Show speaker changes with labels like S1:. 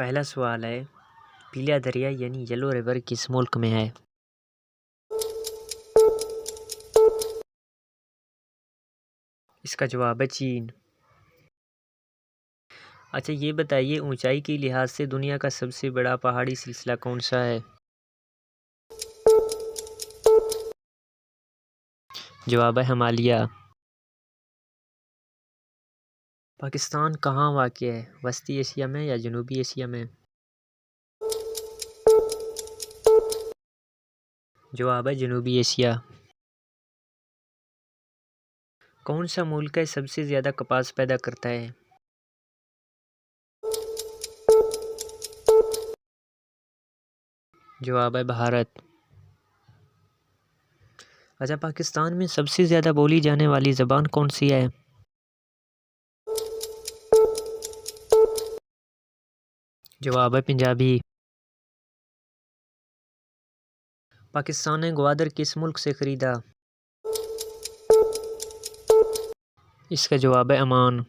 S1: पहला सवाल है, पीला दरिया यानी येलो रिवर किस मुल्क में है? इसका जवाब है चीन। अच्छा, ये बताइए ऊंचाई के लिहाज से दुनिया का सबसे बड़ा पहाड़ी सिलसिला कौन सा है? जवाब है हिमालय। पाकिस्तान कहाँ वाक़या है? वस्ती एशिया में या जनूबी एशिया में? जवाब है जनूबी एशिया। कौन सा मुल्क है सबसे ज़्यादा कपास पैदा करता है? जवाब है भारत। अच्छा, पाकिस्तान में सबसे ज़्यादा बोली जाने वाली ज़बान कौन सी है? जवाब है पंजाबी। पाकिस्तान ने ग्वादर किस मुल्क से ख़रीदा? इसका जवाब है ओमान।